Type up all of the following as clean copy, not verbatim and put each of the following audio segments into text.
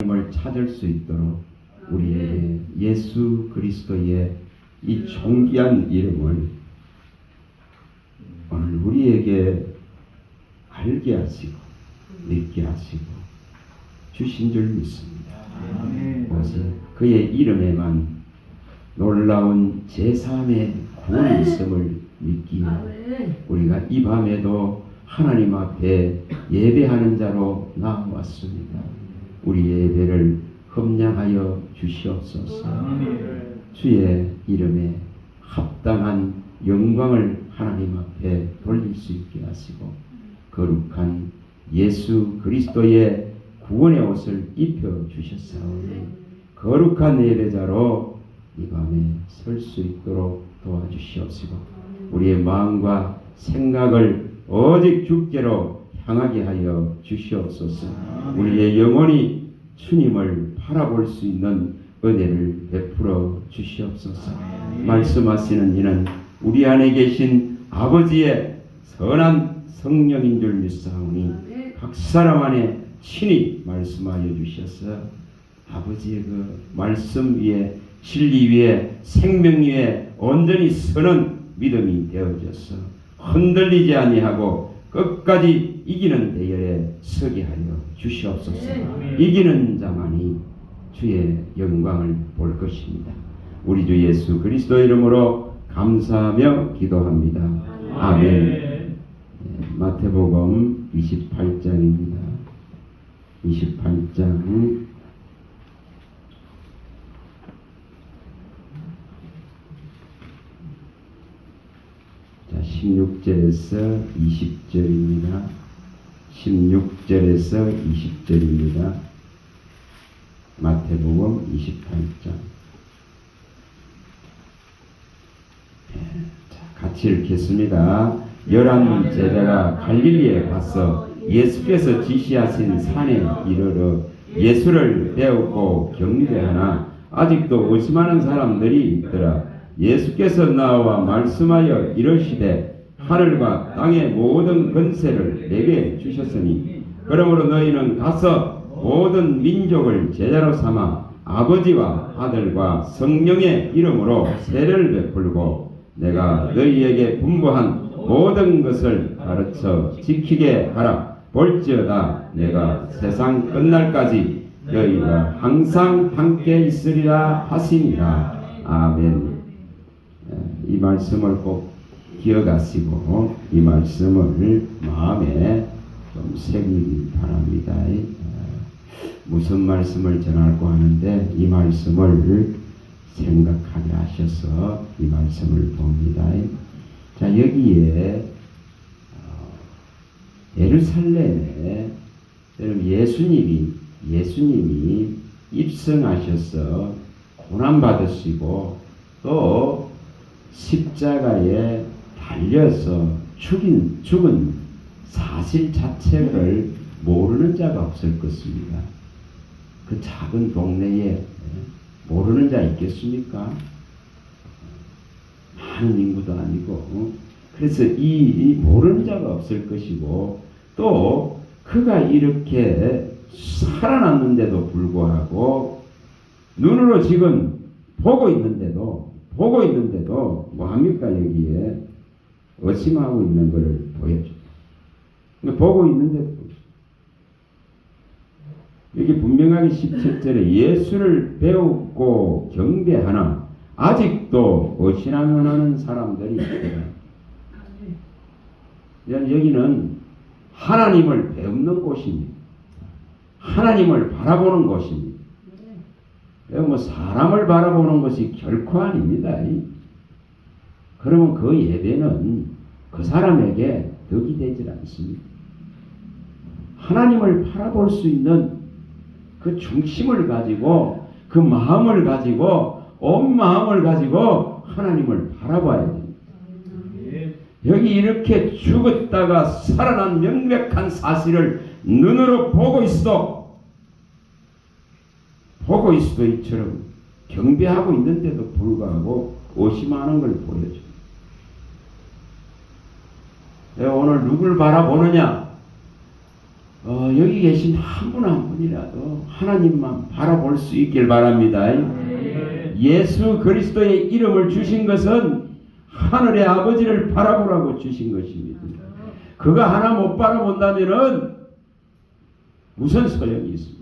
하나님을 찾을 수 있도록 우리에게 예수 그리스도의 이 존귀한 이름을 오늘 우리에게 알게 하시고 믿게 하시고 주신 줄 믿습니다. 오직 그의 이름에만 놀라운 제3의 구원이 있음을 믿기에 우리가 이 밤에도 하나님 앞에 예배하는 자로 나왔습니다. 우리 예배를 흠량하여 주시옵소서. 주의 이름에 합당한 영광을 하나님 앞에 돌릴 수 있게 하시고 거룩한 예수 그리스도의 구원의 옷을 입혀 주셨사오니 거룩한 예배자로 이 밤에 설 수 있도록 도와주시옵시고 우리의 마음과 생각을 오직 주께로 향하게 하여 주시옵소서. 우리의 영혼이 주님을 바라볼 수 있는 은혜를 베풀어 주시옵소서. 말씀하시는 이는 우리 안에 계신 아버지의 선한 성령인 줄 믿사오니 각 사람 안에 친히 말씀하여 주셔서 아버지의 그 말씀 위에 진리 위에 생명 위에 온전히 서는 믿음이 되어져서 흔들리지 아니하고 끝까지 이기는 대열에 서게 하여 주시옵소서. 이기는 자만이 주의 영광을 볼 것입니다. 우리 주 예수 그리스도 이름으로 감사하며 기도합니다. 아멘. 마태복음 28장입니다. 28장 16절에서 20절입니다. 16절에서 20절입니다. 마태복음 28장. 같이 읽겠습니다. 11 제자가 갈릴리에 가서 예수께서 지시하신 산에 이르러 예수를 배우고 경배하나 아직도 의심하는 사람들이 있더라. 예수께서 나와 말씀하여 이르시되 하늘과 땅의 모든 권세를 내게 주셨으니 그러므로 너희는 가서 모든 민족을 제자로 삼아 아버지와 아들과 성령의 이름으로 세례를 베풀고 내가 너희에게 분부한 모든 것을 가르쳐 지키게 하라. 볼지어다 내가 세상 끝날까지 너희가 항상 함께 있으리라 하시니라. 아멘. 이 말씀을 꼭 기억하시고 이 말씀을 마음에 좀 새기기 바랍니다. 무슨 말씀을 전하고 하는데 이 말씀을 생각하게 하셔서 이 말씀을 봅니다. 자, 여기에 예루살렘에 예수님이 입성하셔서 고난받으시고 또 십자가에 달려서 죽은 사실 자체를 모르는 자가 없을 것입니다. 그 작은 동네에 모르는 자 있겠습니까? 많은 인구도 아니고 그래서 이 모르는 자가 없을 것이고 또 그가 이렇게 살아났는데도 불구하고 눈으로 지금 보고 있는데도 뭐합니까? 여기에 의심하고 있는 것을 보여줘. 보고 있는데도 여기 분명하게 17절에 예수를 배우고 경배하나 아직도 의심하는 사람들이 있다. 여기는 하나님을 배우는 곳입니다. 하나님을 바라보는 곳입니다. 사람을 바라보는 것이 결코 아닙니다. 그러면 그 예배는 그 사람에게 덕이 되질 않습니다. 하나님을 바라볼 수 있는 그 중심을 가지고 그 마음을 가지고 온 마음을 가지고 하나님을 바라봐야 됩니다. 여기 이렇게 죽었다가 살아난 명백한 사실을 눈으로 보고 있어도 이처럼 경배하고 있는데도 불구하고 의심하는 걸 보여줍니다. 내가 오늘 누굴 바라보느냐? 여기 계신 한 분 한 분이라도 하나님만 바라볼 수 있길 바랍니다. 예수 그리스도의 이름을 주신 것은 하늘의 아버지를 바라보라고 주신 것입니다. 그거 하나 못 바라본다면은 무슨 소용이 있습니까?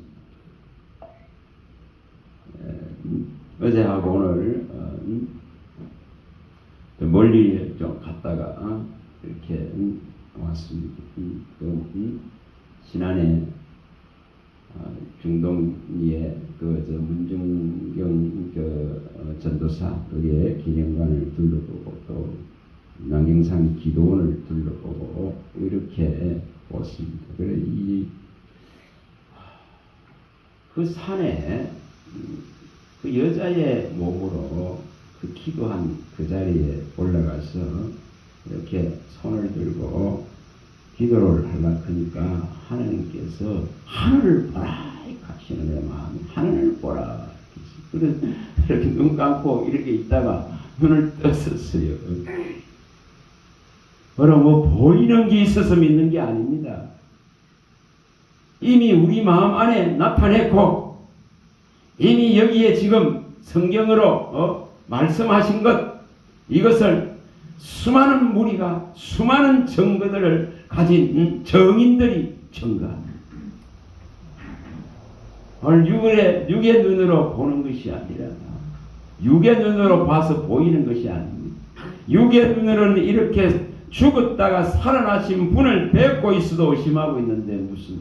어제하고 오늘 멀리 좀 갔다가 이렇게 왔습니다. 지난해 중동리에 문중경 전도사 그의 기념관을 둘러보고 또 남경산 기도원을 둘러보고 이렇게 왔습니다. 그래 그 산에 그 여자의 몸으로 그 기도한 그 자리에 올라가서 이렇게 손을 들고 기도를 하려고 하니까 하나님께서 하늘을 보라 하시는 내 마음이 하늘을 보라. 그래서 이렇게 눈 감고 이렇게 있다가 눈을 떴었어요. 그럼 보이는 게 있어서 믿는 게 아닙니다. 이미 우리 마음 안에 나타냈고 이미 여기에 지금 성경으로 말씀하신 것 이것을 수많은 무리가 수많은 증거들을 가진 정인들이 증거합니다. 오늘 육의 눈으로 보는 것이 아니라 육의 눈으로 봐서 보이는 것이 아닙니다. 육의 눈으로는 이렇게 죽었다가 살아나신 분을 뵙고 있어도 의심하고 있는데 무슨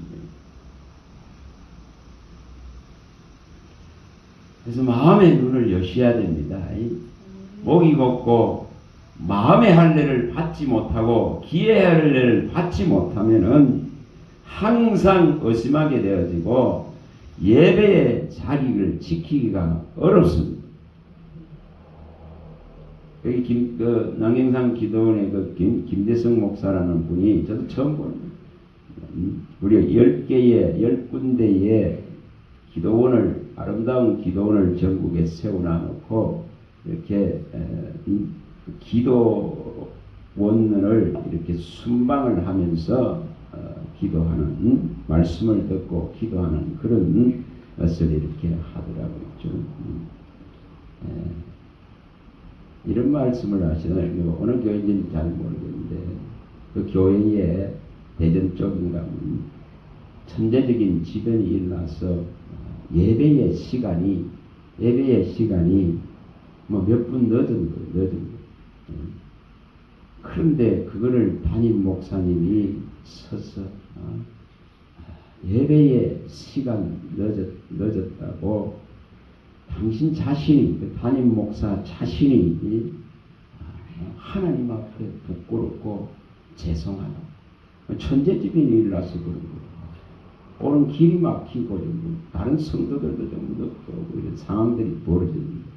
그래서 마음의 눈을 여셔야 됩니다. 목이 걷고 마음의 할례를 받지 못하고 기의 할례를 받지 못하면은 항상 의심하게 되어지고 예배의 자리를 지키기가 어렵습니다. 여기 남경산 기도원의 김대성 목사라는 분이 저도 처음 보는 무려 10군데의 기도원을 아름다운 기도원을 전국에 세워놔놓고 이렇게 기도원을 이렇게 순방을 하면서 기도하는 말씀을 듣고 기도하는 그런 것을 이렇게 하더라고요. 이런 말씀을 하시나요? 어느 교회인지는 잘 모르겠는데 그 교회에 대전 쪽인가 천재적인 지변이 일어나서 예배의 시간이 몇 분 늦은 거예요. 그런데 그거를 담임 목사님이 서서 예배의 시간 늦었다고 당신 자신이 그 담임 목사 자신이 하나님 앞에 부끄럽고 죄송하다. 천재지변이 일어나서 그런 거예요. 오는 길이 막히고 다른 성도들도 좀 늦고 이런 상황들이 벌어집니다.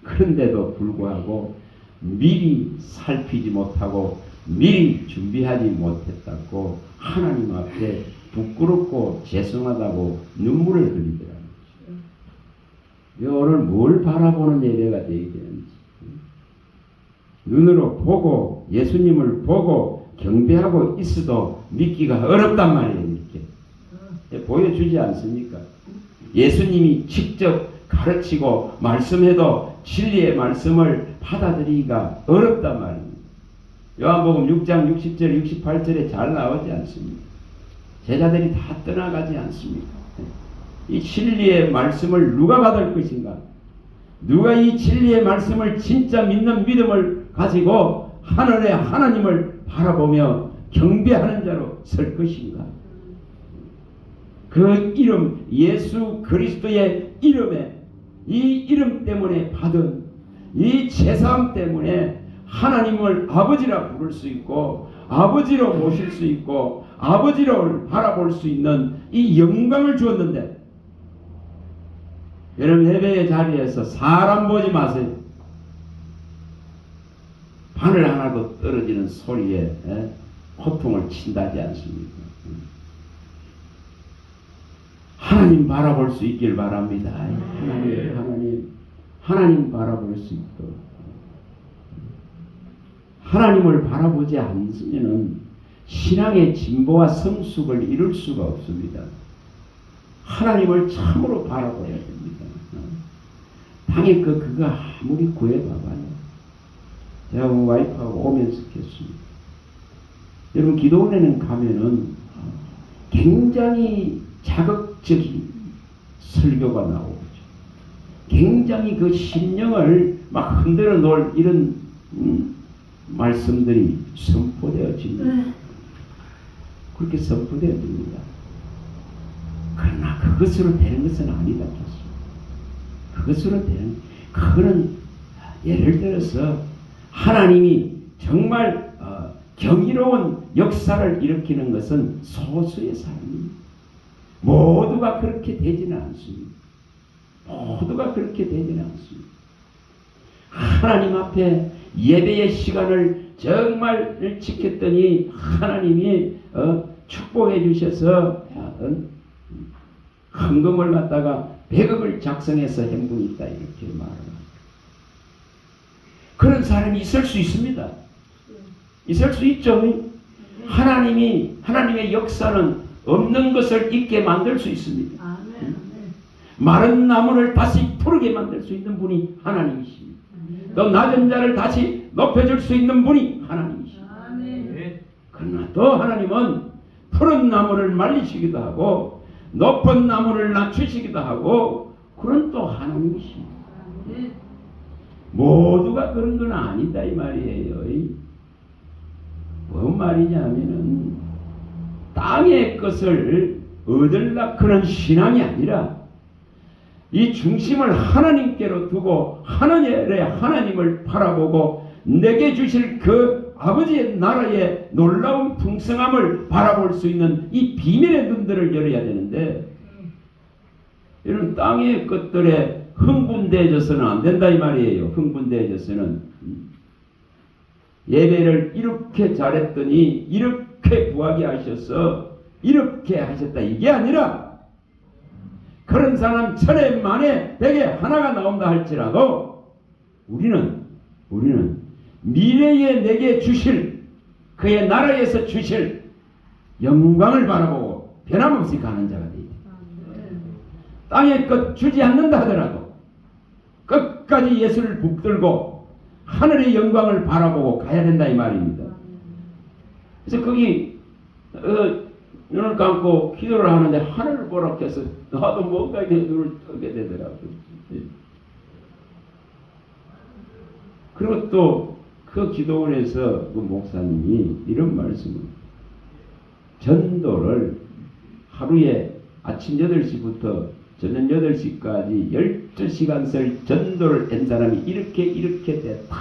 그런데도 불구하고 미리 살피지 못하고 미리 준비하지 못했다고 하나님 앞에 부끄럽고 죄송하다고 눈물을 흘리더라고요. 오늘 뭘 바라보는 예배가 되어야 되는지 눈으로 보고 예수님을 보고 경배하고 있어도 믿기가 어렵단 말이에요. 이렇게 보여주지 않습니까? 예수님이 직접 가르치고 말씀해도 진리의 말씀을 받아들이기가 어렵단 말입니다. 요한복음 6장 60절 68절에 잘 나오지 않습니까? 제자들이 다 떠나가지 않습니까? 이 진리의 말씀을 누가 받을 것인가? 누가 이 진리의 말씀을 진짜 믿는 믿음을 가지고 하늘의 하나님을 바라보며 경배하는 자로 설 것인가? 그 이름 예수 그리스도의 이름에 이 이름 때문에 받은 이 제사함 때문에 하나님을 아버지라 부를 수 있고 아버지로 모실 수 있고 아버지로 바라볼 수 있는 이 영광을 주었는데 여러분 예배의 자리에서 사람 보지 마세요. 바늘 하나도 떨어지는 소리에 고통을 친다지 않습니까? 하나님 바라볼 수 있길 바랍니다. 하나님 바라볼 수 있도록. 하나님을 바라보지 않으면은 신앙의 진보와 성숙을 이룰 수가 없습니다. 하나님을 참으로 바라봐야 됩니다. 당일 그거 아무리 구해봐봐요. 제가 와이프하고 오면서 했습니다. 여러분 기도원에는 가면은 굉장히 자극적인 설교가 나오죠. 굉장히 그 심령을 막 흔들어 놓을 이런 말씀들이 선포되어집니다. 그렇게 선포되어집니다. 그러나 그것으로 되는 것은 아니다. 그것으로 되는, 그거는 예를 들어서 하나님이 정말 경이로운 역사를 일으키는 것은 소수의 사람입니다. 모두가 그렇게 되지는 않습니다. 모두가 그렇게 되지는 않습니다. 하나님 앞에 예배의 시간을 정말 지켰더니 하나님이 축복해 주셔서 헌금을 갖다가 100억을 작성해서 행복이 있다 이렇게 말합니다. 그런 사람이 있을 수 있습니다. 있을 수 있죠. 하나님의 역사는 없는 것을 있게 만들 수 있습니다. 마른 나무를 다시 푸르게 만들 수 있는 분이 하나님이십니다. 또 낮은 자를 다시 높여줄 수 있는 분이 하나님이십니다. 그러나 또 하나님은 푸른 나무를 말리시기도 하고 높은 나무를 낮추시기도 하고 그런 또 하나님이십니다. 모두가 그런 건 아니다 이 말이에요. 뭔 말이냐면은 땅의 것을 얻으려 그런 신앙이 아니라 이 중심을 하나님께로 두고 하나님을 바라보고 내게 주실 그 아버지의 나라의 놀라운 풍성함을 바라볼 수 있는 이 비밀의 눈들을 열어야 되는데 이런 땅의 것들에 흥분되어져서는 안 된다 이 말이에요. 흥분되어져서는 예배를 이렇게 잘했더니 이렇게 부하게 하셔서 이렇게 하셨다 이게 아니라 그런 사람 천에 만에 백에 하나가 나온다 할지라도 우리는 미래에 내게 주실 그의 나라에서 주실 영광을 바라보고 변함없이 가는 자가 되죠. 땅의 것 주지 않는다 하더라도 끝까지 예수를 붙들고 하늘의 영광을 바라보고 가야 된다 이 말입니다. 그래서 거기 눈을 감고 기도를 하는데 하늘을 보라 해서 나도 뭔가 이렇게 눈을 뜨게 되더라고요. 그리고 또 그 기도원에서 그 목사님이 이런 말씀을 전도를 하루에 아침 8시부터 저녁 8시까지 12시간을 전도를 한 사람이 이렇게 됐다.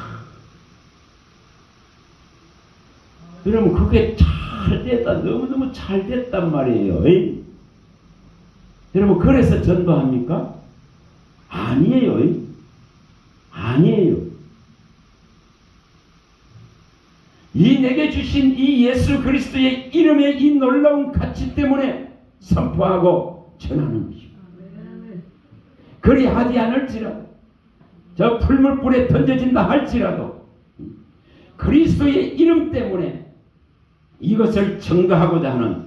그러면 그게 잘 됐다. 너무너무 잘 됐단 말이에요. 여러분 그래서 전도합니까? 아니에요. 아니에요. 이 내게 주신 이 예수 그리스도의 이름의 이 놀라운 가치 때문에 선포하고 전하는 것입니다. 그리하지 않을지라도 저 풀물불에 던져진다 할지라도 그리스도의 이름 때문에 이것을 증거하고자 하는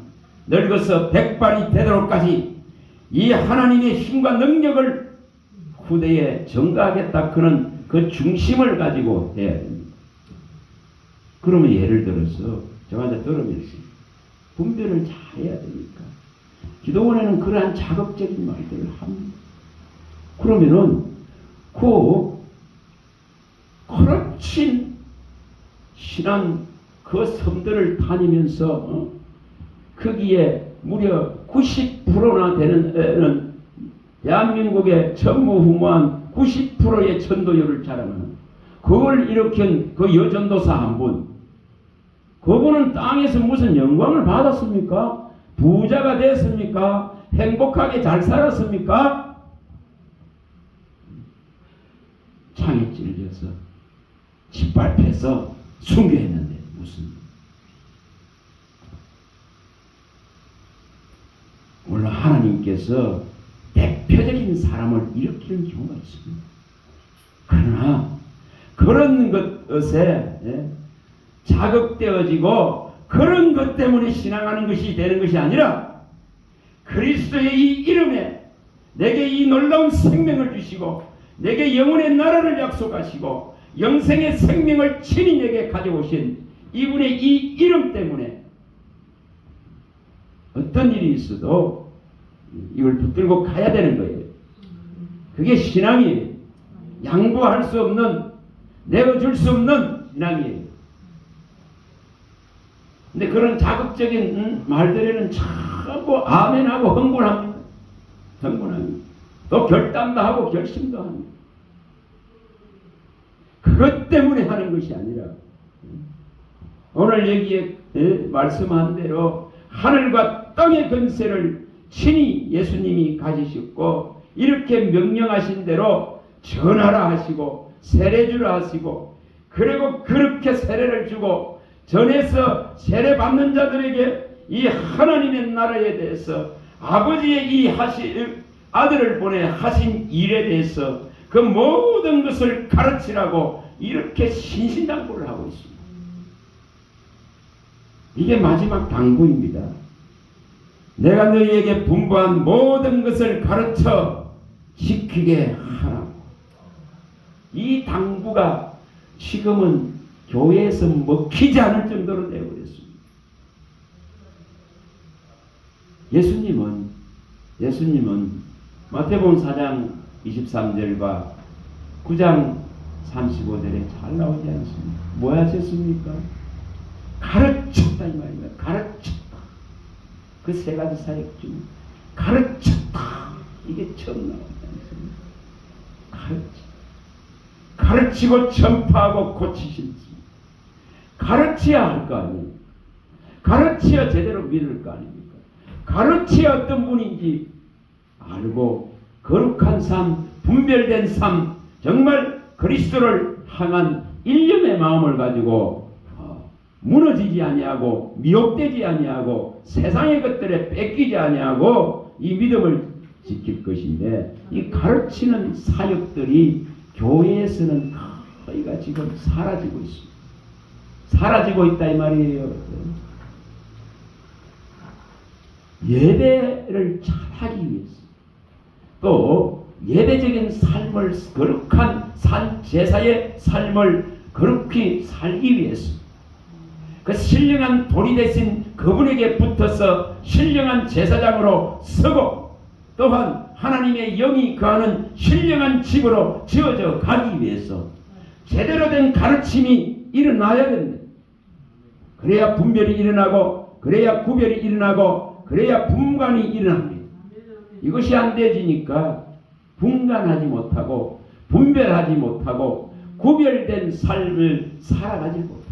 늙어서 백발이 되도록까지 이 하나님의 힘과 능력을 후대에 증거하겠다 그런 그 중심을 가지고 해야 됩니다. 그러면 예를 들어서 저한테 들으면서 분별을 잘 해야 되니까 기도원에는 그러한 자극적인 말들을 합니다. 그러면은 거친 신앙 그 섬들을 다니면서 거기에 무려 90%나 되는 대한민국의 전무후무한 90%의 전도율을 자랑하는 그걸 일으킨 그 여전도사 한 분 그분은 땅에서 무슨 영광을 받았습니까? 부자가 됐습니까? 행복하게 잘 살았습니까? 창에 찔려서 짓밟혀서 순교했는데 무슨 물론 하나님께서 대표적인 사람을 일으키는 경우가 있습니다. 그러나 그런 것에 자극되어지고 그런 것 때문에 신앙하는 것이 되는 것이 아니라 그리스도의 이 이름에 내게 이 놀라운 생명을 주시고 내게 영혼의 나라를 약속하시고 영생의 생명을 친히 내게 가져오신 이분의 이 이름 때문에 어떤 일이 있어도 이걸 붙들고 가야 되는 거예요. 그게 신앙이에요. 양보할 수 없는, 내어줄 수 없는 신앙이에요. 근데 그런 자극적인 말들에는 자꾸 아멘하고 흥분합니다. 또 결단도 하고 결심도 합니다. 그것 때문에 하는 것이 아니라 오늘 여기에 말씀한 대로 하늘과 땅의 권세를 친히 예수님이 가지셨고 이렇게 명령하신 대로 전하라 하시고 세례주라 하시고 그리고 그렇게 세례를 주고 전해서 세례 받는 자들에게 이 하나님의 나라에 대해서 아버지의 이 아들을 보내 하신 일에 대해서 그 모든 것을 가르치라고 이렇게 신신당부를 하고 있습니다. 이게 마지막 당부입니다. 내가 너희에게 분부한 모든 것을 가르쳐 지키게 하라고. 이 당부가 지금은 교회에서 먹히지 않을 정도로 되어버렸습니다. 예수님은 마태복음 4장 23절과 9장 35절에 잘 나오지 않습니까? 뭐 하셨습니까? 가르쳤다 이 말입니다. 가르쳤다. 그 세 가지 사역 중 가르쳤다. 이게 처음 나오지 않습니까? 가르치고 전파하고 고치신지 가르쳐야 할 거 아니에요. 가르쳐야 제대로 믿을 거 아닙니까? 가르쳐야 어떤 분인지 알고 거룩한 삶, 분별된 삶, 정말 그리스도를 향한 일념의 마음을 가지고 무너지지 아니하고 미혹되지 아니하고 세상의 것들에 뺏기지 아니하고 이 믿음을 지킬 것인데 이 가르치는 사역들이 교회에서는 거의가 지금 사라지고 있습니다. 사라지고 있다 이 말이에요. 예배를 잘하기 위해서 또 예배적인 삶을 거룩한 제사의 삶을 거룩히 살기 위해서 그 신령한 돌이 되신 그분에게 붙어서 신령한 제사장으로 서고 또한 하나님의 영이 거하는 신령한 집으로 지어져 가기 위해서 제대로 된 가르침이 일어나야 됩니다. 그래야 분별이 일어나고 그래야 구별이 일어나고 그래야 분간이 일어납니다. 이것이 안 되지니까 분간하지 못하고 분별하지 못하고 구별된 삶을 살아가지 못합니다.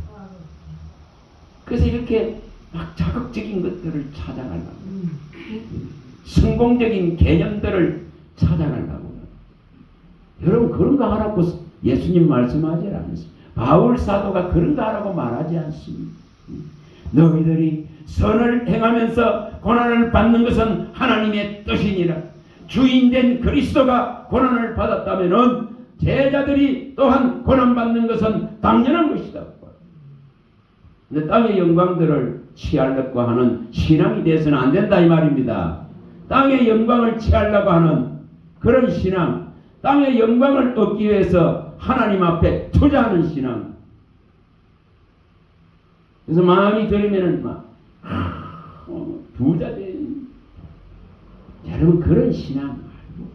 그래서 이렇게 막 자극적인 것들을 찾아가려고 성공적인 개념들을 찾아가려고 여러분 그런 거 하라고 예수님 말씀하지 않습니다. 바울 사도가 그런 거 하라고 말하지 않습니다. 너희들이 선을 행하면서 고난을 받는 것은 하나님의 뜻이니라. 주인된 그리스도가 고난을 받았다면은 제자들이 또한 고난받는 것은 당연한 것이다. 근데 땅의 영광들을 취하려고 하는 신앙이 돼서는 안 된다 이 말입니다. 땅의 영광을 취하려고 하는 그런 신앙, 땅의 영광을 얻기 위해서 하나님 앞에 투자하는 신앙. 그래서 마음이 들으면은 막 부자 된 여러분 그런 신앙 말고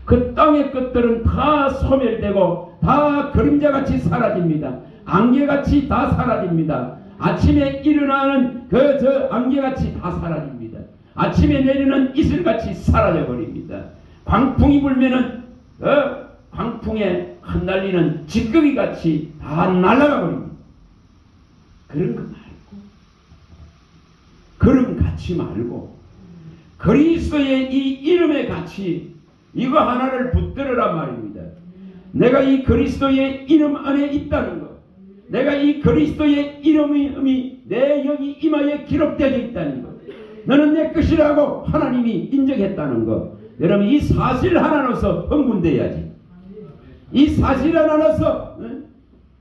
그 땅의 것들은 다 소멸되고 다 그림자같이 사라집니다. 안개같이 다 사라집니다. 아침에 일어나는 저 안개같이 다 사라집니다. 아침에 내리는 이슬같이 사라져버립니다. 광풍이 불면은 광풍에 흩날리는 찌꺼기같이 다 날아가 버립니다. 그런 거 말고 그런 가치 말고 그리스도의 이 이름의 가치 이거 하나를 붙들으라 말입니다. 내가 이 그리스도의 이름 안에 있다는 것, 내가 이 그리스도의 이름이 내 여기 이마에 기록되어 있다는 것, 너는 내 것이라고 하나님이 인정했다는 것. 여러분 이 사실 하나로서 흥분돼야지. 이 사실 하나로서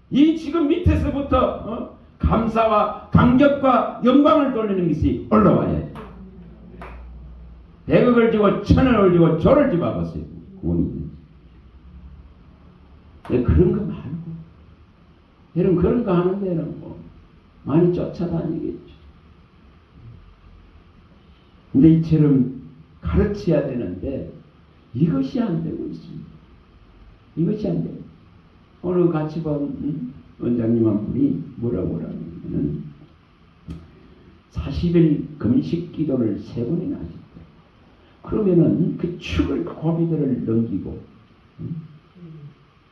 이 지금 밑에서부터 감사와 감격과 영광을 돌리는 것이 올라와야 돼. 100억을 주고 1000원을 주고 조를 집어봤어요. 구원이. 그런 거 말고 여러분 그런 거 하는 데는 뭐 많이 쫓아다니겠죠. 근데 이처럼 가르쳐야 되는데 이것이 안 되고 있습니다. 이것이 안 돼요. 오늘 같이 본 원장님 한 분이 뭐라고 하냐면 40일 금식 기도를 3번이나 하셨대요. 그러면은 그 축을 고비들을 넘기고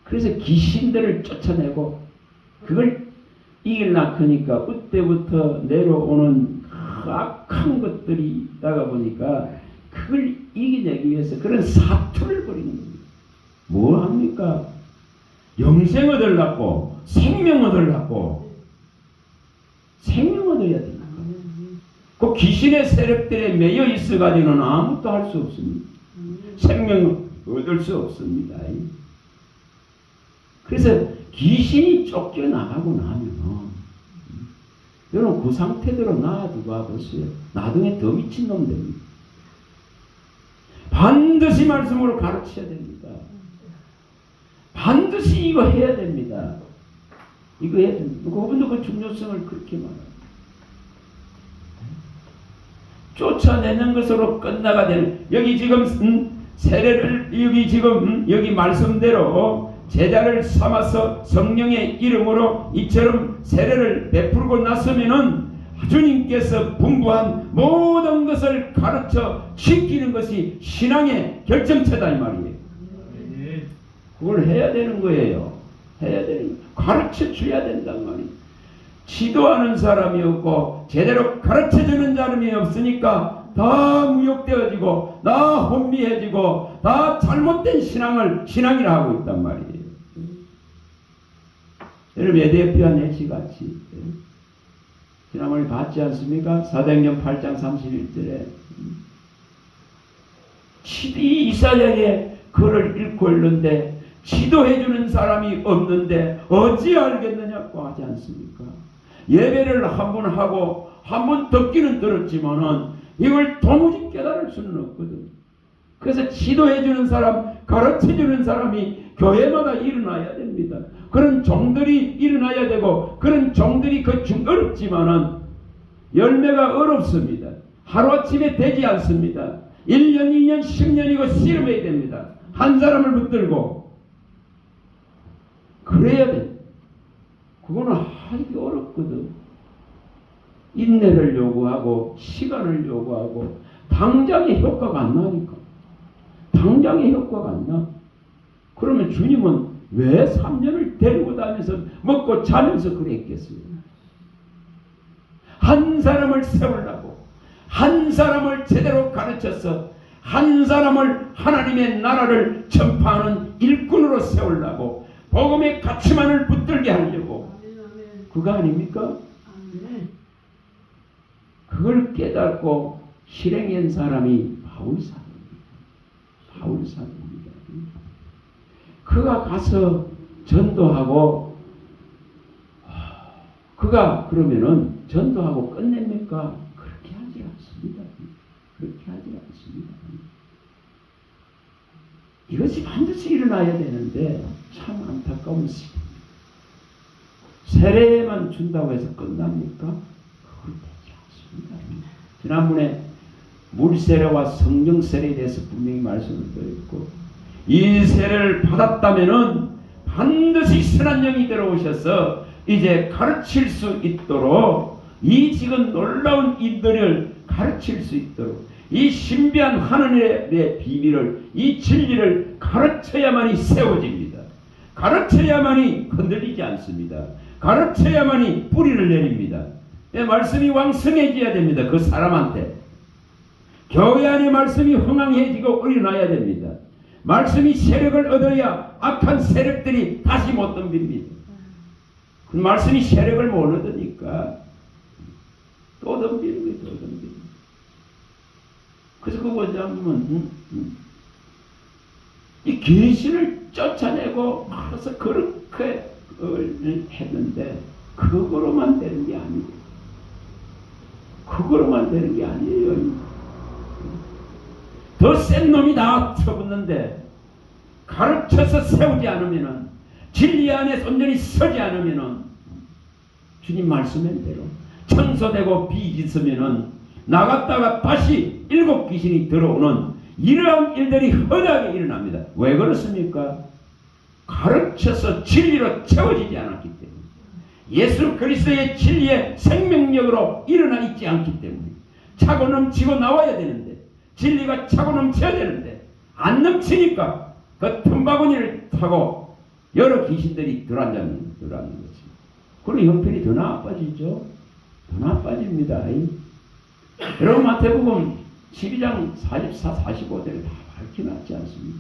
그래서 귀신들을 쫓아내고 그걸 이기려고 하니까 그때부터 내려오는 악한 것들이 있다가 보니까 그걸 이겨내기 위해서 그런 사투를 벌이는 겁니다. 뭐 합니까? 영생 얻으려고 생명 얻으려고 생명 얻어야 됩니다. 그 귀신의 세력들에 매여 있어가지고는 아무것도 할 수 없습니다. 생명 얻을 수 없습니다. 그래서 귀신이 쫓겨나가고 나면 여러분 그 상태대로 놔두고 와보세요. 나중에 더 미친 놈 됩니다. 반드시 말씀으로 가르쳐야 됩니다. 반드시 이거 해야 됩니다. 이거 해야 됩니다. 그분도 그 중요성을 그렇게 말합니다. 쫓아내는 것으로 끝나가 되는 여기 지금 세례를 여기 지금 여기 말씀대로 제자를 삼아서 성령의 이름으로 이처럼 세례를 베풀고 났으면은 주님께서 분부한 모든 것을 가르쳐 지키는 것이 신앙의 결정체다 이 말이에요. 그걸 해야 되는 거예요. 해야 되는 가르쳐 줘야 된단 말이에요. 지도하는 사람이 없고 제대로 가르쳐 주는 사람이 없으니까 다 무력되어지고 다 혼미해지고 다 잘못된 신앙이라 하고 있단 말이에요. 여러분 에데피아 내시같이 지난번에 봤지 않습니까? 사도행전 8장 31절에 이 이사야의 글을 읽고 있는데 지도해주는 사람이 없는데 어찌 알겠느냐고 하지 않습니까? 예배를 한 번 하고 한 번 듣기는 들었지만은 이걸 도무지 깨달을 수는 없거든. 그래서 지도해주는 사람, 가르쳐주는 사람이 교회마다 일어나야 됩니다. 그런 종들이 일어나야 되고 그런 종들이 어렵지만은 열매가 어렵습니다. 하루아침에 되지 않습니다. 1년, 2년, 10년이고 씨름해야 됩니다. 한 사람을 붙들고 그래야 돼. 그거는 하기 어렵거든. 인내를 요구하고 시간을 요구하고 당장의 효과가 안 나니까. 당장의 효과가 안 나. 그러면 주님은 왜 3년을 데리고 다니면서 먹고 자면서 그랬겠어요? 한 사람을 세우려고 한 사람을 제대로 가르쳐서 한 사람을 하나님의 나라를 전파하는 일꾼으로 세우려고 복음의 가치만을 붙들게 하려고 그거 아닙니까? 그걸 깨닫고 실행한 사람이 바울사도입니다. 바울사도입니다. 그가 가서 전도하고 그가 그러면은 전도하고 끝냅니까? 그렇게 하지 않습니다. 그렇게 하지 않습니다. 이것이 반드시 일어나야 되는데 참 안타까운 것입니다. 세례만 준다고 해서 끝납니까? 그건 되지 않습니다. 지난번에 물세례와 성령세례에 대해서 분명히 말씀을 드렸고 이 세례를 받았다면은 반드시 선한 영이 들어오셔서 이제 가르칠 수 있도록 이 지금 놀라운 이들을 가르칠 수 있도록 이 신비한 하늘의 비밀을 이 진리를 가르쳐야만이 세워집니다. 가르쳐야만이 흔들리지 않습니다. 가르쳐야만이 뿌리를 내립니다. 말씀이 왕성해져야 됩니다. 그 사람한테 교회 안에 말씀이 흥황해지고 일어나야 됩니다. 말씀이 세력을 얻어야 악한 세력들이 다시 못 덤빕니다. 그 말씀이 세력을 못 얻으니까 또 덤비는 거예요. 또 덤비는 거예요. 그래서 그 원장님은 이 귀신을 쫓아내고 그래서 그렇게 했는데 그거로만 되는 게 아니에요. 그거로만 되는 게 아니에요. 더 센 놈이 다 쳐붙는데 가르쳐서 세우지 않으면은, 진리 안에 온전히 서지 않으면은, 주님 말씀대로 청소되고 빚있으면은 나갔다가 다시 7 귀신이 들어오는 이러한 일들이 허다하게 일어납니다. 왜 그렇습니까? 가르쳐서 진리로 채워지지 않았기 때문에, 예수 그리스도의 진리의 생명력으로 일어나 있지 않기 때문에, 차고 넘치고 나와야 되는데, 진리가 차고 넘쳐야 되는데 안 넘치니까 그 틈바구니를 타고 여러 귀신들이 들어앉는 거지. 그럼 형편이 더 나빠지죠. 더 나빠집니다. 여러분 마태복음 12장 44, 45절에 다 밝혀놨지 않습니까?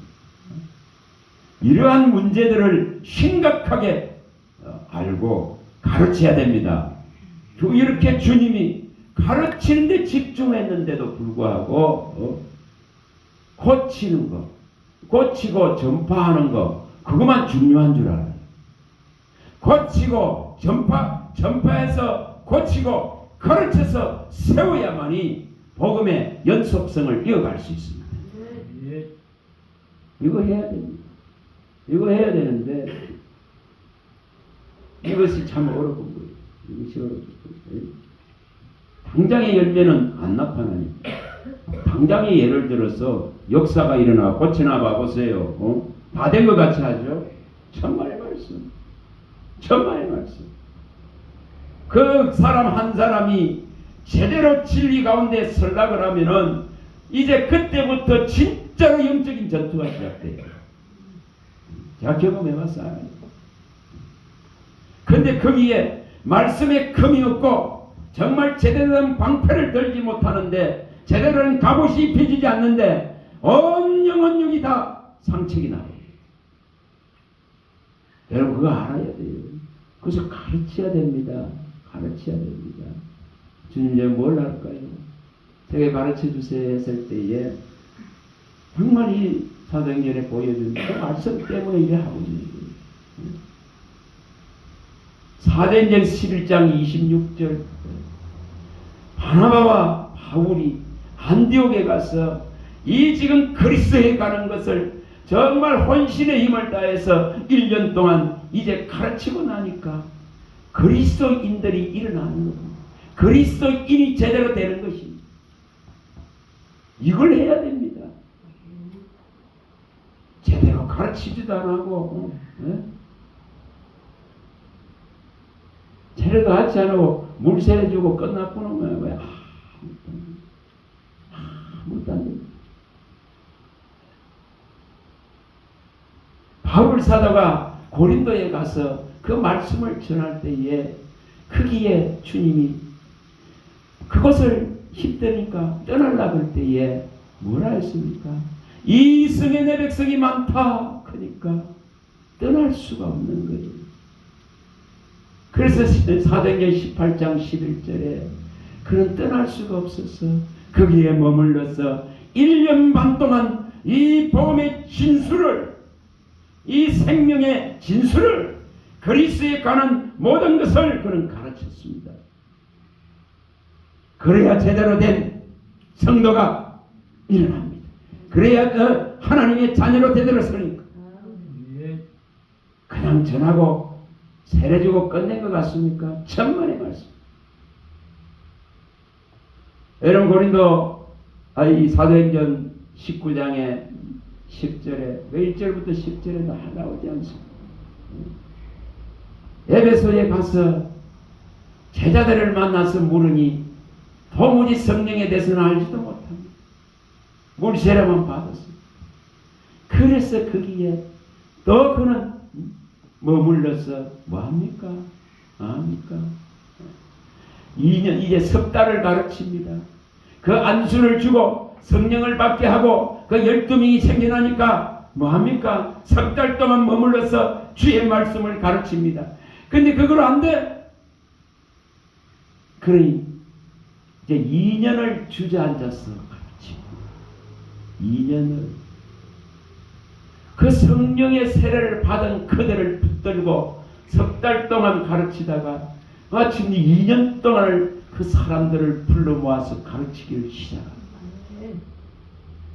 이러한 문제들을 심각하게 알고 가르쳐야 됩니다. 이렇게 주님이 가르치는데 집중했는데도 불구하고 고치는 거, 고치고 전파하는 거, 그것만 중요한 줄 알아요. 고치고 전파해서 고치고 가르쳐서 세워야만이 복음의 연속성을 이어갈 수 있습니다. 이거 해야 됩니다. 이거 해야 되는데 이것이 참 어려운 거예요. 이것이 어려운 거예요. 당장의 열매는 안 나타나니. 당장의 예를 들어서 역사가 일어나 고쳐나 봐보세요. 다 된 것 같이 하죠. 천만의 말씀. 천만의 말씀. 그 사람 한 사람이 제대로 진리 가운데 설락을 하면은 이제 그때부터 진짜로 영적인 전투가 시작돼요. 제가 경험해봤어요. 근데 거기에 말씀에 금이 없고 정말 제대로 된 방패를 들지 못하는데, 제대로 된 갑옷이 입혀지지 않는데 온 영혼육이 다 상책이 나요. 여러분 그거 알아야 돼요. 그래서 가르쳐야 됩니다. 가르쳐야 됩니다. 주님 이제 뭘 할까요? 제가 가르쳐주세요 했을 때에 정말 이 사도행전에 보여준 그 말씀 때문에 이제 하고 있는 거예요. 사도행전 11장 26절, 바나바와 바울이 안디옥에 가서 이 지금 그리스도에 가는 것을 정말 혼신의 힘을 다해서 1년 동안 이제 가르치고 나니까 그리스도인들이 일어나는 겁니다. 그리스도인이 제대로 되는 것입니다. 이걸 해야 됩니다. 제대로 가르치지도 안 하고, 제대로 하지 않고 물 세례주고 끝났구나. 왜? 아무것도 안 됩니다. 바울 사도가 고린도에 가서 그 말씀을 전할 때에 거기에 주님이 그것을 힘드니까 떠나려고 할 때에 뭐라 했습니까? 이 성에 내 백성이 많다. 그러니까 떠날 수가 없는 거예요. 그래서 사도행전 18장 11절에 그는 떠날 수가 없었어. 거기에 머물러서 1년 반 동안 이 복음의 진수를, 이 생명의 진수를, 그리스도에 관한 모든 것을 그는 가르쳤습니다. 그래야 제대로 된 성도가 일어납니다. 그래야 하나님의 자녀로 제대로 서니까. 그냥 전하고 세례주고 끝낸 것 같습니까? 천만의 말씀. 여러분 고린도 이 사도행전 19장의 10절에 1절부터 10절에 다 나오지 않습니까? 에베소에 가서 제자들을 만나서 물으니 도무지 성령에 대해서는 알지도 못합니다. 물세례만 받았습니다. 그래서 거기에 또 그는 머물러서 뭐합니까? 아합니까? 2년 이제 석 달을 가르칩니다. 그 안수를 주고 성령을 받게 하고 그 12명이 생겨나니까 뭐합니까? 석 달 동안 머물러서 주의 말씀을 가르칩니다. 근데 그걸 안 돼. 그러니 이제 2년을 주저앉아서 가르칩니다. 2년을 그 성령의 세례를 받은 그들을 붙들고 석 달 동안 가르치다가 지금 2년 동안을 그 사람들을 불러 모아서 가르치기를 시작합니다.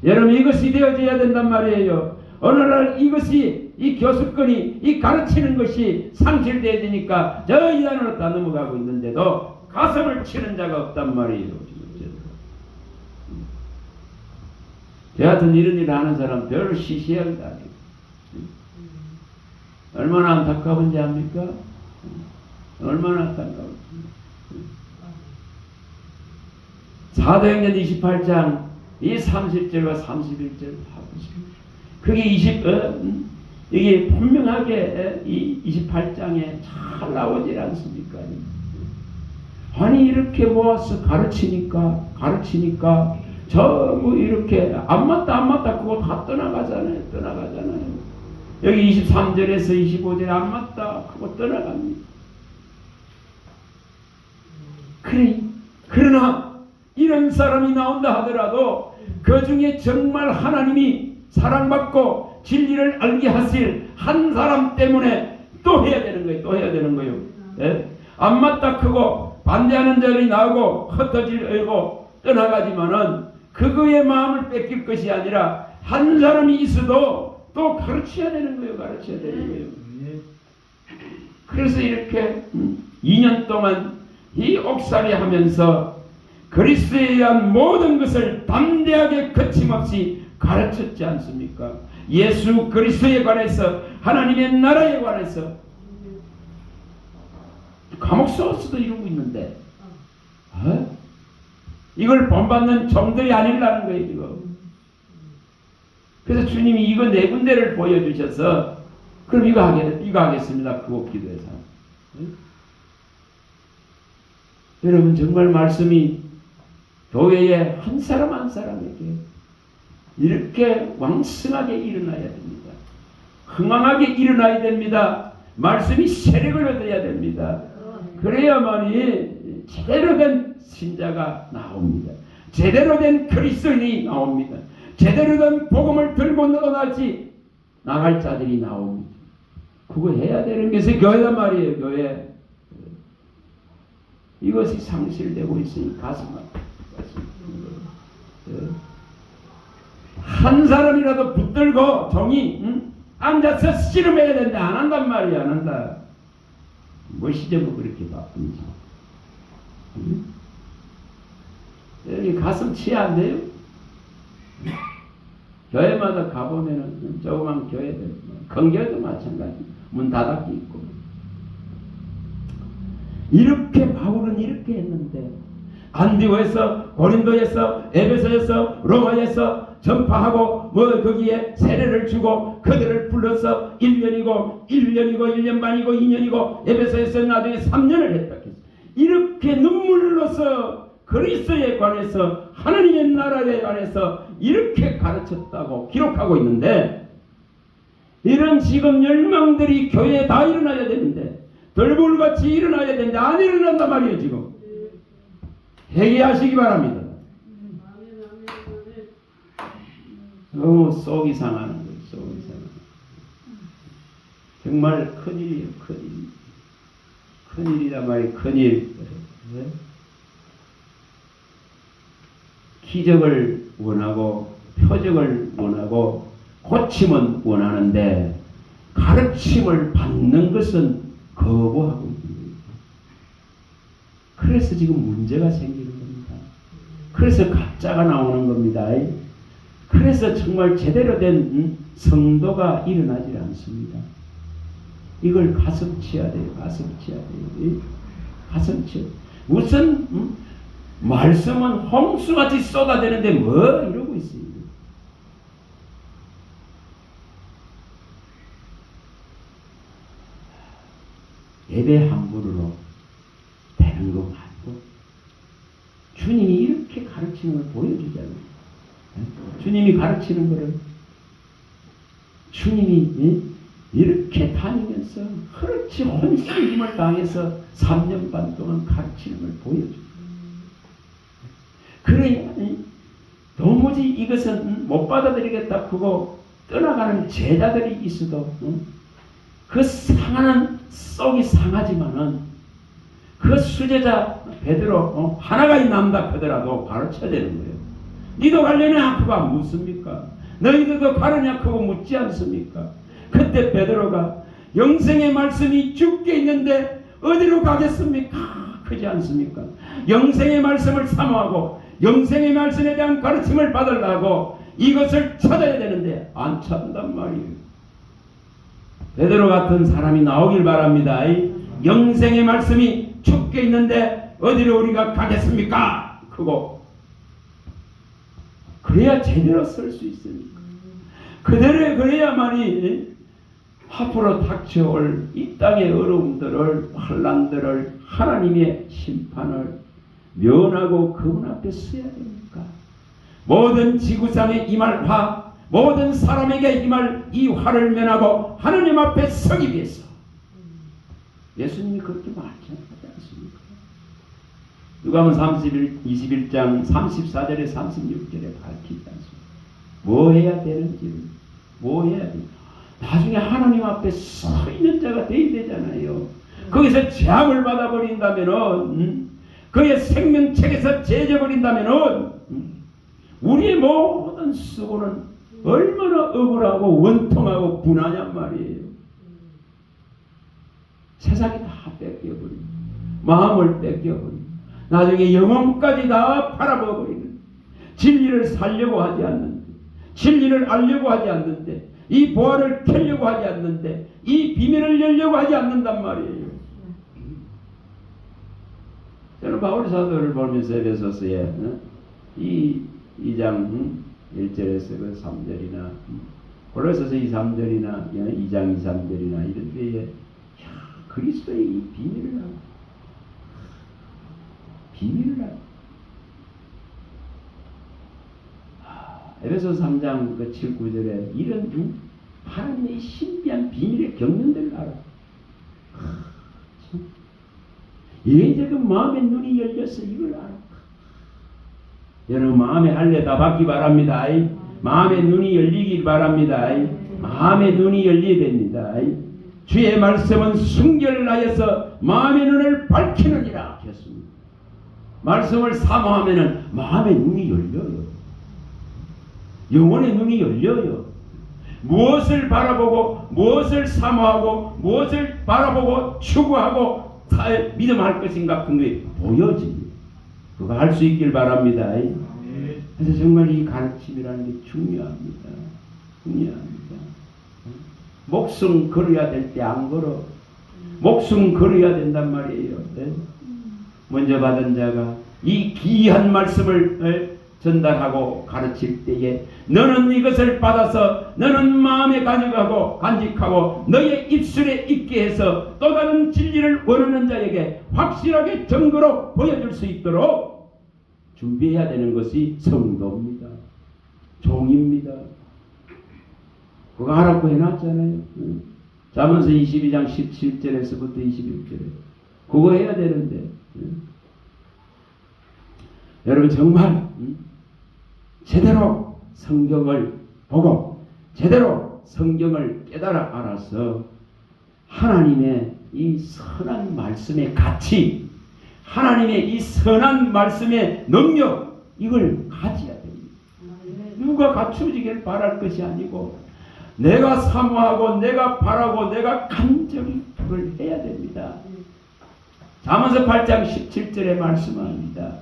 여러분, 이것이 되어져야 된단 말이에요. 어느 날 이것이, 이 교수권이, 이 가르치는 것이 상실되어지니까 저 이단으로 다 넘어가고 있는데도 가슴을 치는 자가 없단 말이에요. 저 같은 이런 일을 하는 사람 별로 시시하게 안 해요. 얼마나 안타까운지 압니까? 얼마나 안타까운지. 사도행전 28장 이 30절과 31절 봐보세요. 그게 이게 분명하게 이 28장에 잘 나오질 않습니까? 아니 이렇게 모아서 가르치니까 전부 이렇게 안 맞다 그거 다 떠나가잖아요. 여기 23절에서 25절에 안 맞다 그거 떠나갑니다. 그러나 이런 사람이 나온다 하더라도 그 중에 정말 하나님이 사랑받고 진리를 알게 하실 한 사람 때문에 또 해야 되는 거예요. 예? 안 맞다 크고 반대하는 자들이 나오고 흩어지고 떠나가지만은 그거의 마음을 뺏길 것이 아니라 한 사람이 있어도 또 가르쳐야 되는 거예요. 그래서 이렇게 2년 동안 이 옥살이 하면서 그리스도에 대한 모든 것을 담대하게 거침없이 가르쳤지 않습니까? 예수 그리스도에 관해서, 하나님의 나라에 관해서. 감옥 소스도 이러고 있는데 이걸 본받는 종들이 아니라는 거예요 지금. 그래서 주님이 이거 4군데를 보여주셔서 그럼 이거 하겠습니다. 그거 기도해서. 여러분 정말 말씀이 교회에 한 사람 한 사람에게 이렇게 왕성하게 일어나야 됩니다. 흥황하게 일어나야 됩니다. 말씀이 세력을 얻어야 됩니다. 그래야만이 제대로 된 신자가 나옵니다. 제대로 된 그리스도인이 나옵니다. 제대로 된 복음을 들고 나갈 자들이 나옵니다. 그거 해야 되는 것이 교회란 말이에요. 교회. 이것이 상실되고 있으니 가슴 아프다. 한 사람이라도 붙들고 종이 앉아서 씨름해야 된다. 안 한단 말이야. 안 한다. 무엇이죠? 뭐 그렇게 바쁜지. 여기 가슴 치야 안 돼요? 교회마다 가보면은 조그만 교회들, 건교회도 마찬가지. 문 닫았기 있고. 이렇게 바울은 이렇게 했는데 안디오에서, 고린도에서, 에베소에서, 로마에서 전파하고 거기에 세례를 주고 그들을 불러서 1년 반이고 2년이고 에베소에서 나중에 3년을 했다. 이렇게 눈물로서 그리스도에 관해서, 하나님의 나라에 관해서 이렇게 가르쳤다고 기록하고 있는데, 이런 지금 열망들이 교회에 다 일어나야 되는데, 들불같이 일어나야 되는데 안 일어난단 말이에요. 지금 회개하시기 바랍니다. 너무 속이 상하는 거예요. 속이 상하는. 정말 큰일이에요. 큰일이란 말이에요. 큰일. 네? 기적을 원하고 표적을 원하고 고침은 원하는데 가르침을 받는 것은 거부하고 있습니다. 그래서 지금 문제가 생기는 겁니다. 그래서 가짜가 나오는 겁니다. 그래서 정말 제대로 된 성도가 일어나지 않습니다. 이걸 가슴치야 돼요. 가슴치야. 무슨 말씀은 홍수같이 쏟아지는데 뭐 이러고 있습니다. 예배 함부로 되는 거 말고 주님이 이렇게 가르치는 걸 보여주잖아요. 주님이 가르치는 거를 주님이 이렇게 다니면서 그렇지 혼신의 힘을 다해서 3년 반 동안 가르치는 걸 보여줍니다. 그래야 도무지 이것은 못 받아들이겠다 하고 떠나가는 제자들이 있어도 그 상하는 속이 상하지만은 그 그 수제자 베드로 하나가 남다 하더라도 가르쳐야 되는 거예요. 니도 가려냐 그거 안 묻습니까? 너희들도 가느냐 그거 묻지 않습니까? 그때 베드로가 영생의 말씀이 죽게 있는데 어디로 가겠습니까? 그지 않습니까? 영생의 말씀을 사모하고 영생의 말씀에 대한 가르침을 받으려고 이것을 찾아야 되는데 안 찾는단 말이에요. 베드로 같은 사람이 나오길 바랍니다. 영생의 말씀이 죽게 있는데 어디로 우리가 가겠습니까? 그거 그래야 제대로 설 수 있습니까? 그대로 그래야만이 앞으로 닥쳐올 이 땅의 어려움들을 환난들을 하나님의 심판을 면하고 그분 앞에 서야 됩니까? 모든 지구상에 임할 화, 모든 사람에게 임할 이 화를 면하고 하나님 앞에 서기 위해서 예수님이 그렇게 말씀하지 않습니까? 누가복음 21장 34절에 36절에 밝히지 않습니까? 뭐 해야 되는지를, 뭐 해야 되는지. 나중에 하나님 앞에 서 있는 자가 되어야 되잖아요. 거기서 제압을 받아버린다면은, 그의 생명책에서 제져버린다면은, 우리의 모든 수고는 얼마나 억울하고 원통하고 분하냔 말이에요. 세상이 다 뺏겨버리고, 마음을 뺏겨버리고, 나중에 영혼까지 다 팔아버리는, 진리를 살려고 하지 않는데, 진리를 알려고 하지 않는데, 이 보화를 켜려고 하지 않는데, 이 비밀을 열려고 하지 않는단 말이에요. 저는 바울 사도를 보면서 에베소서에 이 2장 1절에서 그 3절이나 골로새서 2, 3절이나 2장 2, 3절이나 이런 데에 그리스도의 이 비밀을 하고 에베소 3장 그 7, 9절에 이런 하나님의 신비한 비밀의 경륜들을 알아. 이제 그 마음의 눈이 열려서 이걸 알아. 여러분 마음의 할례 다 받기 바랍니다. 마음의 눈이 열리길 바랍니다. 마음의 눈이 열려야 됩니다. 주의 말씀은 순결하여서 마음의 눈을 밝히느니라 했습니다. 말씀을 사모하면은 마음의 눈이 열려요. 영혼의 눈이 열려요. 무엇을 바라보고 무엇을 사모하고 무엇을 바라보고 추구하고 믿음할 것인가 그런 게 보여집니다. 그거 할 수 있길 바랍니다. 그래서 정말 이 가르침이라는 게 중요합니다. 중요합니다. 목숨 걸어야 될 때 안 걸어. 목숨 걸어야 된단 말이에요. 먼저 받은 자가 이 귀한 말씀을 전달하고 가르칠 때에 너는 이것을 받아서 너는 마음에 가져가고 간직하고 너의 입술에 있게 해서 또 다른 진리를 원하는 자에게 확실하게 증거로 보여줄 수 있도록 준비해야 되는 것이 성도입니다. 종입니다. 그거 하라고 해놨잖아요. 잠언서 22장 17절에서부터 21절에 그거 해야 되는데 여러분 정말 제대로 성경을 보고 제대로 성경을 깨달아 알아서 하나님의 이 선한 말씀의 가치, 하나님의 이 선한 말씀의 능력 이걸 가져야 됩니다. 누가 갖추어지길 바랄 것이 아니고 내가 사모하고 내가 바라고 내가 간절히 그걸 해야 됩니다. 잠언서 8장 17절에 말씀합니다.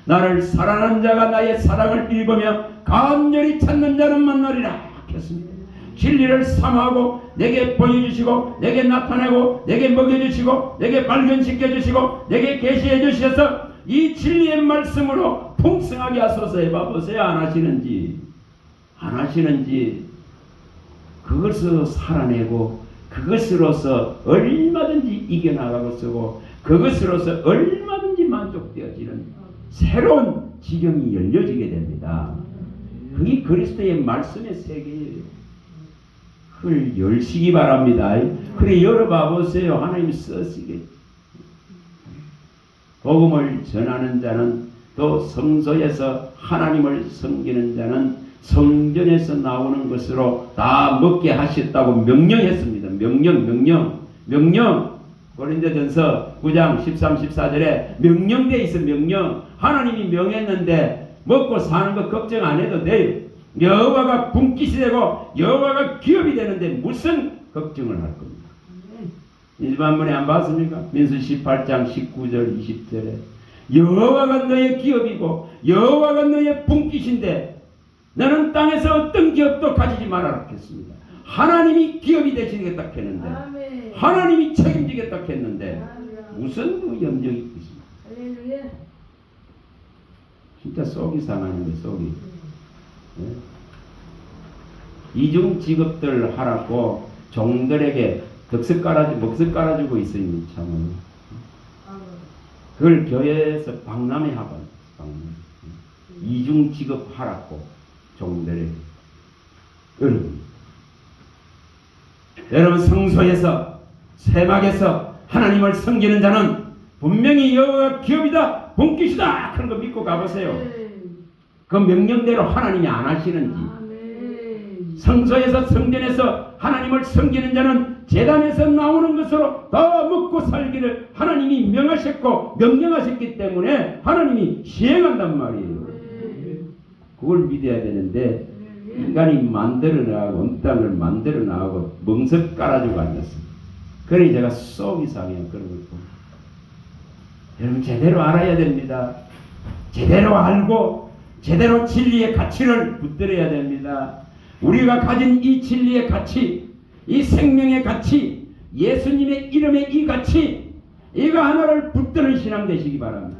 나를 사랑하는 자가 나의 사랑을 읽으며 간절히 찾는 자는 만나리라 했습니다. 진리를 사모하고 내게 보여주시고 내게 나타내고 내게 먹여주시고 내게 발견시켜주시고 내게 계시해 주셔서 이 진리의 말씀으로 풍성하게 하소서. 해봐보세요. 안 하시는지 안 하시는지. 그것으로 살아내고 그것으로서 얼마든지 이겨나가고 쓰고 그것으로서 얼마든지 만족되어지는 새로운 지경이 열려지게 됩니다. 그게 그리스도의 말씀의 세계예요. 그걸 열시기 바랍니다. 그래 열어봐 보세요. 하나님 쓰시게. 복음을 전하는 자는 또 성소에서 하나님을 섬기는 자는 성전에서 나오는 것으로 다 먹게 하셨다고 명령했습니다. 명령. 고린도전서 9장 13, 14절에 명령돼 있어. 명령. 하나님이 명했는데 먹고 사는 거 걱정 안 해도 돼요. 여호와가 분깃이 되고 여호와가 기업이 되는데 무슨 걱정을 할 겁니까? 일반문에 안 봤습니까? 민수 18장 19절 20절에 여호와가 너의 기업이고 여호와가 너의 분깃인데 너는 땅에서 어떤 기업도 가지지 말아라 했습니다. 하나님이 기업이 되시겠다 했는데 하나님이 책임지겠다 했는데 무슨 그 염려이 있습니까? 진짜 속이 상하는 거예요. 속이. 네? 이중 직업들 하라고 종들에게 먹석 깔아주고 있으니 참은 그걸 교회에서 박람회 하고 이중 직업 하라고 종들에게. 여러분 성소에서 세막에서 하나님을 섬기는 자는 분명히 여호와가 기업이다 본깃이다 그런 거 믿고 가보세요. 그 명령대로 하나님이 안 하시는지. 성소에서 성전에서 하나님을 섬기는 자는 제단에서 나오는 것으로 더 먹고 살기를 하나님이 명하셨고 명령하셨기 때문에 하나님이 시행한단 말이에요. 그걸 믿어야 되는데 인간이 만들어 나가고 온 땅을 만들어 나가고 멍석 깔아주고 앉았습니다. 그러니 제가 속이 상해요. 그런 걸 보면. 여러분 제대로 알아야 됩니다. 제대로 알고 제대로 진리의 가치를 붙들어야 됩니다. 우리가 가진 이 진리의 가치, 이 생명의 가치, 예수님의 이름의 이 가치, 이거 하나를 붙드는 신앙 되시기 바랍니다.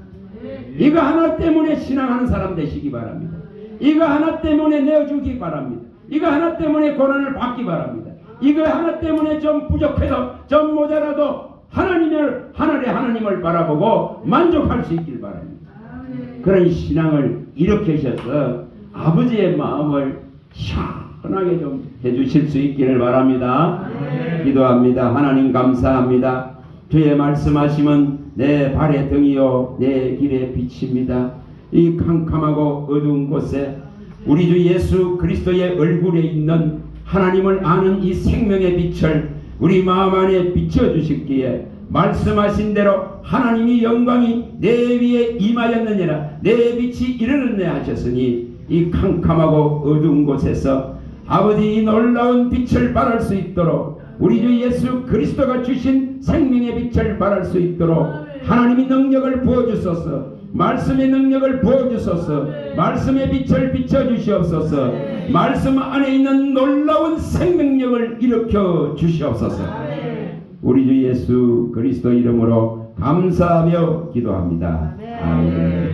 이거 하나 때문에 신앙하는 사람 되시기 바랍니다. 이거 하나 때문에 내어주기 바랍니다. 이거 하나 때문에 고난을 받기 바랍니다. 이거 하나 때문에 좀 부족해도 좀 모자라도 하나님을 바라보고 만족할 수 있길 바랍니다. 그런 신앙을 일으키셔서 아버지의 마음을 시원하게 좀 해주실 수 있기를 바랍니다. 기도합니다. 하나님 감사합니다. 주의 말씀하시면 내 발의 등이요 내 길의 빛입니다. 이 캄캄하고 어두운 곳에 우리 주 예수 그리스도의 얼굴에 있는 하나님을 아는 이 생명의 빛을 우리 마음 안에 비춰주셨기에 말씀하신 대로 하나님이 영광이 내 위에 임하였느니라 내 빛이 이르렀네 하셨으니 이 캄캄하고 어두운 곳에서 아버지 이 놀라운 빛을 발할 수 있도록 우리 주 예수 그리스도가 주신 생명의 빛을 발할 수 있도록 하나님이 능력을 부어주소서. 말씀의 능력을 부어주소서. 말씀의 빛을 비춰주시옵소서. 말씀 안에 있는 놀라운 생명력을 일으켜 주시옵소서. 우리 주 예수 그리스도 이름으로 감사하며 기도합니다. 아멘.